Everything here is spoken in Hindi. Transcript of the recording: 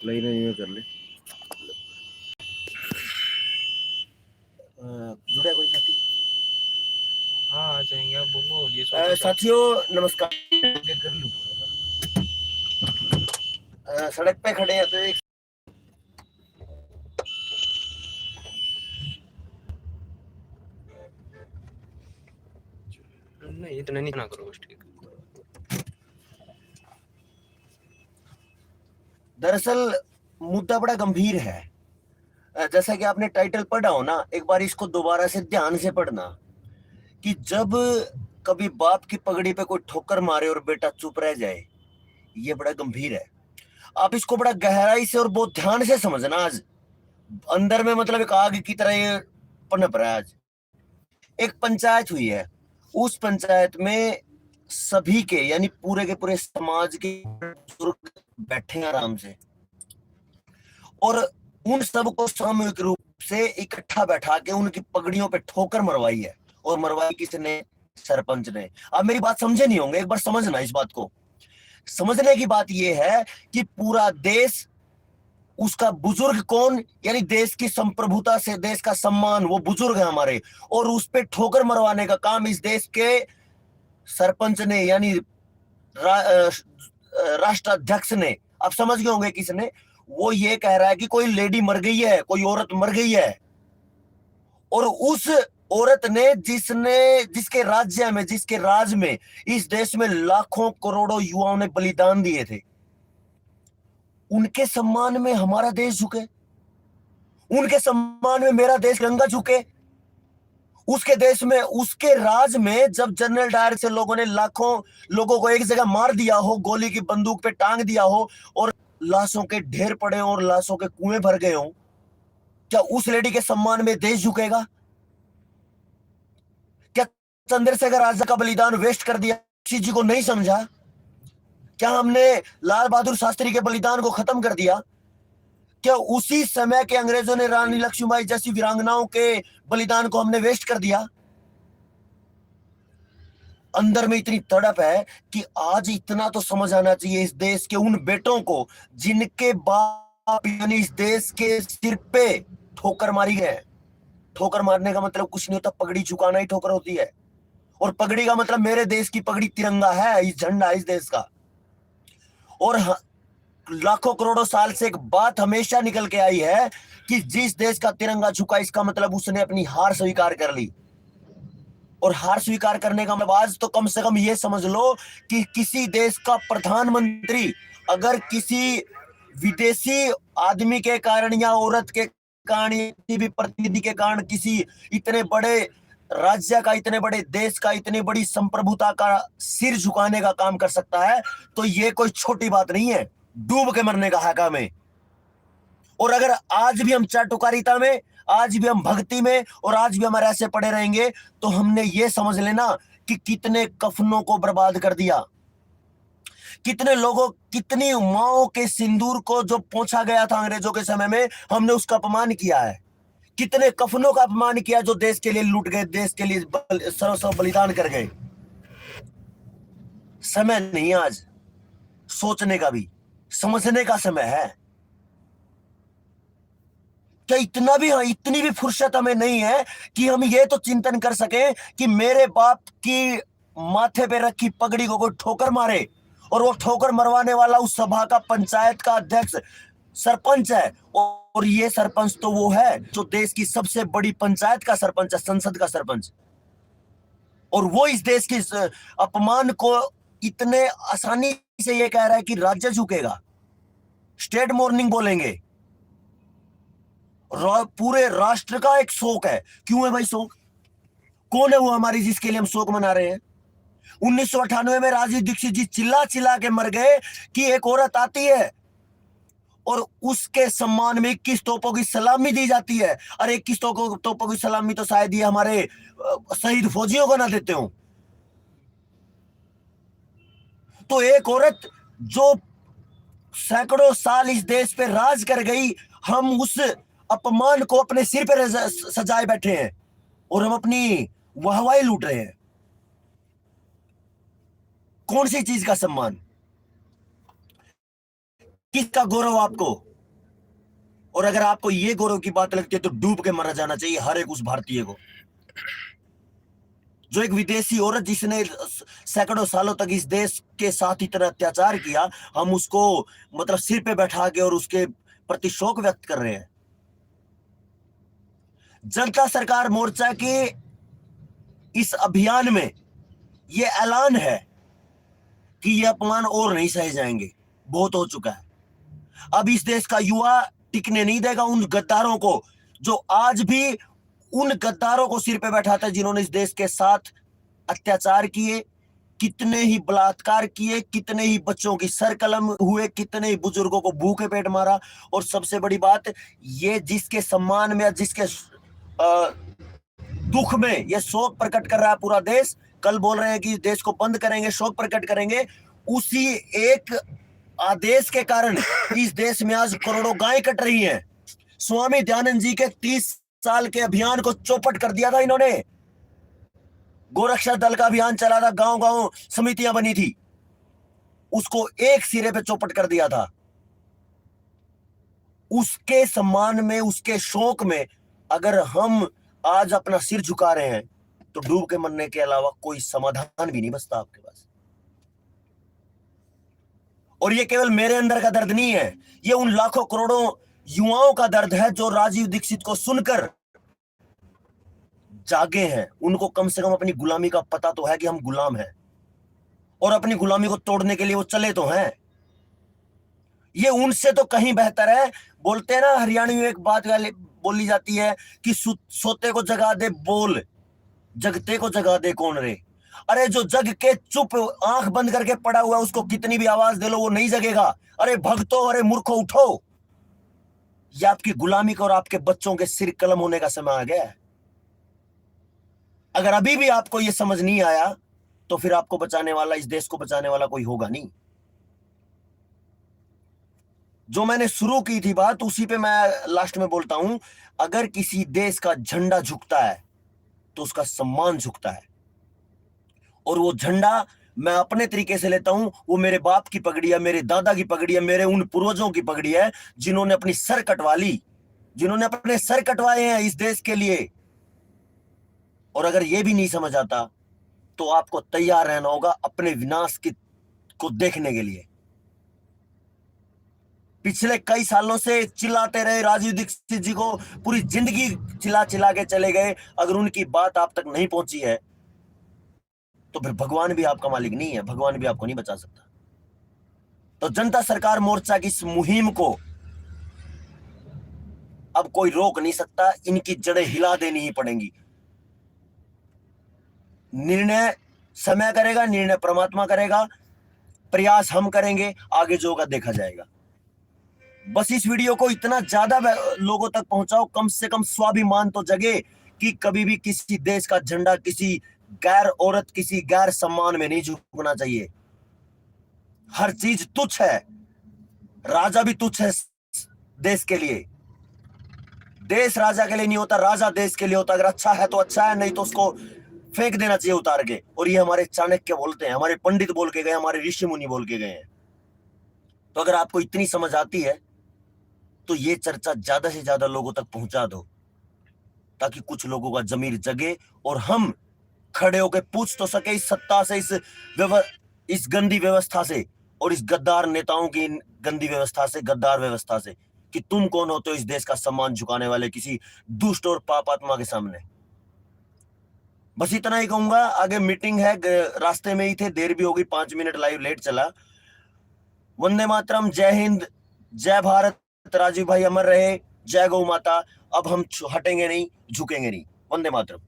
लाइन में कर ले। जुड़ा कोई साथी? हाँ आ जाएंगे, आप बोलो। ये साथियों नमस्कार। कर लूं। सड़क पे खड़े हैं तो एक नहीं, इतना नहीं ना करो बस, ठीक। दरअसल मुद्दा बड़ा गंभीर है। जैसा कि आपने टाइटल पढ़ा हो ना, एक बार इसको दोबारा से ध्यान से पढ़ना कि जब कभी बाप की पगड़ी पे कोई ठोकर मारे और बेटा चुप रह जाए, ये बड़ा गंभीर है। आप इसको बड़ा गहराई से और बहुत ध्यान से समझना। आज अंदर में मतलब एक आग की तरह ये पनप रहा है। आज एक पंचायत हुई है, उस पंचायत में सभी के यानी पूरे के पूरे समाज के बुजुर्ग बैठे हैं आराम से, और उन सबको सामूहिक रूप से इकट्ठा बैठा के उनकी पगड़ियों पे ठोकर मरवाई है। और मरवाई किसने? सरपंच ने। अब मेरी बात समझे नहीं होंगे, एक बार समझना इस बात को। समझने की बात यह है कि पूरा देश, उसका बुजुर्ग कौन, यानी देश की संप्रभुता से देश का सम्मान, वो बुजुर्ग है हमारे, और उस पे ठोकर मरवाने का काम इस देश के सरपंच ने यानी राष्ट्राध्यक्ष ने। आप समझ गए होंगे किसने। वो ये कह रहा है कि कोई लेडी मर गई है, कोई औरत मर गई है, और उस औरत ने जिसके राज्य में, जिसके राज में इस देश में लाखों करोड़ों युवाओं ने बलिदान दिए थे, उनके सम्मान में हमारा देश झुके, उनके सम्मान में मेरा देश तिरंगा झुके। उसके देश में, उसके राज में जब जनरल डायर से लोगों ने लाखों लोगों को एक जगह मार दिया हो, गोली की बंदूक पे टांग दिया हो, और लाशों के ढेर पड़े हो और लाशों के कुएं भर गए हो, क्या उस लेडी के सम्मान में देश झुकेगा? क्या चंद्रशेखर आजाद का बलिदान वेस्ट कर दिया, किसी जी को नहीं समझा? क्या हमने लाल बहादुर शास्त्री के बलिदान को खत्म कर दिया? क्या उसी समय के अंग्रेजों ने रानी लक्ष्मीबाई जैसी वीरांगनाओं के बलिदान को हमने वेस्ट कर दिया? अंदर में इतनी तड़प है कि आज इतना तो समझ आना चाहिए इस देश के उन बेटों को जिनके बाप यानी इस देश के सिर पे ठोकर मारी गए। ठोकर मारने का मतलब कुछ नहीं होता, पगड़ी झुकाना ही ठोकर होती है। और पगड़ी का मतलब मेरे देश की पगड़ी तिरंगा है, इस झंडा है इस देश का। और लाखों करोड़ों साल से एक बात हमेशा निकल के आई है कि जिस देश का तिरंगा झुका, इसका मतलब उसने अपनी हार स्वीकार कर ली। और हार स्वीकार करने का मतलब आज तो कम से कम ये समझ लो कि किसी देश का प्रधानमंत्री अगर किसी विदेशी आदमी के कारण या औरत के कारण, किसी भी प्रतिनिधि के कारण किसी इतने बड़े राज्य का, इतने बड़े देश का, इतनी बड़ी संप्रभुता का सिर झुकाने का काम कर सकता है, तो ये कोई छोटी बात नहीं है। डूब के मरने का है काम है। और अगर आज भी हम चाटुकारिता में, आज भी हम भक्ति में, और आज भी हमारे ऐसे पड़े रहेंगे, तो हमने ये समझ लेना कि कितने कफनों को बर्बाद कर दिया, कितने लोगों, कितनी माओं के सिंदूर को जो पोंछा गया था अंग्रेजों के समय में, हमने उसका अपमान किया है। कितने कफनों का अपमान किया जो देश के लिए लूट गए, देश के लिए सर्वस्व बलिदान कर गए। समय नहीं आज सोचने का भी, समझने का समय है। क्या इतना भी, हाँ, इतनी भी फुर्सत हमें नहीं है कि हम ये तो चिंतन कर सके कि मेरे बाप की माथे पे रखी पगड़ी को कोई ठोकर मारे, और वो ठोकर मरवाने वाला उस सभा का, पंचायत का अध्यक्ष सरपंच है। और ये सरपंच तो वो है जो देश की सबसे बड़ी पंचायत का सरपंच है, संसद का सरपंच। और वो इस देश के अपमान को इतने आसानी से ये कह रहा है कि राज्य झुकेगा, स्टेट मॉर्निंग बोलेंगे। पूरे राष्ट्र का एक शोक है। क्यों है भाई शोक? कौन है वो हमारी जिसके लिए हम शोक मना रहे हैं? 1998 में राजीव दीक्षित जी चिल्ला चिल्ला के मर गए कि एक औरत आती है और उसके सम्मान में 21 तोपों की सलामी दी जाती है। अरे 21 तोपों की सलामी तो शायद ये हमारे शहीद फौजियों को ना देते हो। तो एक औरत जो सैकड़ों साल इस देश पे राज कर गई, हम उस अपमान को अपने सिर पे सजाए बैठे हैं और हम अपनी वाहवाही लूट रहे हैं। कौन सी चीज का सम्मान, किसका गौरव आपको? और अगर आपको ये गौरव की बात लगती है तो डूब के मरा जाना चाहिए हर एक उस भारतीय को। जो एक विदेशी औरत जिसने सैकड़ों सालों तक इस देश के साथ इतना अत्याचार किया, हम उसको मतलब सिर पे बैठा के और उसके प्रति शोक व्यक्त कर रहे हैं। जनता सरकार मोर्चा के इस अभियान में यह ऐलान है कि ये अपमान और नहीं सहे जाएंगे, बहुत हो चुका है। अब इस देश का युवा टिकने नहीं देगा उन गद्दारों को, जो आज भी उन गद्दारों को सिर पे बैठाता है जिन्होंने इस देश के साथ अत्याचार किए, कितने ही बलात्कार किए, कितने ही बच्चों की सर कलम हुए, कितने ही बुजुर्गों को भूखे पेट मारा। और सबसे बड़ी बात, ये जिसके सम्मान में, जिसके दुख में ये शोक प्रकट कर रहा है पूरा देश, कल बोल रहे हैं कि देश को बंद करेंगे, शोक प्रकट करेंगे, उसी एक आदेश के कारण इस देश में आज करोड़ों गायें कट रही हैं। स्वामी दयानंद जी के 30 साल के अभियान को चौपट कर दिया था इन्होंने। गोरक्षा दल का अभियान चला था, गांव गांव समितियां बनी थी, उसको एक सिरे पे चौपट कर दिया था। उसके सम्मान में, उसके शोक में अगर हम आज अपना सिर झुका रहे हैं तो डूब के मरने के अलावा कोई समाधान भी नहीं बचता आपके पास। और ये केवल मेरे अंदर का दर्द नहीं है, ये उन लाखों करोड़ों युवाओं का दर्द है जो राजीव दीक्षित को सुनकर जागे हैं। उनको कम से कम अपनी गुलामी का पता तो है कि हम गुलाम हैं, और अपनी गुलामी को तोड़ने के लिए वो चले तो हैं। ये उनसे तो कहीं बेहतर है। बोलते हैं ना, हरियाणवी में एक बात बोली जाती है कि सोते को जगा दे बोल, जगते को जगा दे कौन रे। अरे जो जग के चुप आंख बंद करके पड़ा हुआ है उसको कितनी भी आवाज दे लो वो नहीं जगेगा। अरे भक्तों, अरे मूर्खों, उठो। ये आपकी गुलामी का और आपके बच्चों के सिर कलम होने का समय आ गया है। अगर अभी भी आपको ये समझ नहीं आया तो फिर आपको बचाने वाला, इस देश को बचाने वाला कोई होगा नहीं। जो मैंने शुरू की थी बात, उसी पे मैं लास्ट में बोलता हूं। अगर किसी देश का झंडा झुकता है तो उसका सम्मान झुकता है, और वो झंडा मैं अपने तरीके से लेता हूं। वो मेरे बाप की पगड़ी है, मेरे दादा की पगड़ी है, मेरे उन पूर्वजों की पगड़ी है जिन्होंने अपनी सर कटवा ली, जिन्होंने अपने सर कटवाए हैं इस देश के लिए। और अगर ये भी नहीं समझ आता तो आपको तैयार रहना होगा अपने विनाश को देखने के लिए। पिछले कई सालों से चिल्लाते रहे राजीव दीक्षित जी को, पूरी जिंदगी चिल्ला चिल्ला के चले गए। अगर उनकी बात आप तक नहीं पहुंची है तो फिर भगवान भी आपका मालिक नहीं है, भगवान भी आपको नहीं बचा सकता। तो जनता सरकार मोर्चा की इस मुहिम को अब कोई रोक नहीं सकता, इनकी जड़ें हिला देनी ही पड़ेंगी। निर्णय समय करेगा, निर्णय परमात्मा करेगा, प्रयास हम करेंगे, आगे जो होगा देखा जाएगा। बस इस वीडियो को इतना ज्यादा लोगों तक पहुंचाओ, कम से कम स्वाभिमान तो जगे कि कभी भी किसी देश का झंडा किसी गैर औरत, किसी गैर सम्मान में नहीं झुकना चाहिए। हर चीज तुच्छ है, राजा भी तुच्छ है देश के लिए। देश राजा के लिए नहीं होता, राजा देश के लिए होता। अगर अच्छा है तो अच्छा है, नहीं तो उसको फेंक देना चाहिए उतार के। और ये हमारे चाणक्य बोलते हैं, हमारे पंडित बोल के गए, हमारे ऋषि मुनि बोल के गए हैं। तो अगर आपको इतनी समझ आती है तो ये चर्चा ज्यादा से ज्यादा लोगों तक पहुंचा दो, ताकि कुछ लोगों का जमीर जगे और हम खड़े होकर पूछ तो सके इस सत्ता से, इस गंदी व्यवस्था से, और इस गद्दार नेताओं की गंदी व्यवस्था से, गद्दार व्यवस्था से, कि तुम कौन होते हो इस देश का सम्मान झुकाने वाले किसी दुष्ट और पापात्मा के सामने। बस इतना ही कहूंगा। आगे मीटिंग है, रास्ते में ही थे, देर भी होगी, 5 मिनट लाइव लेट चला। वंदे मातरम, जय हिंद, जय भारत, राजीव भाई अमर रहे, जय गौ माता। अब हम हटेंगे नहीं, झुकेंगे नहीं। वंदे मातरम।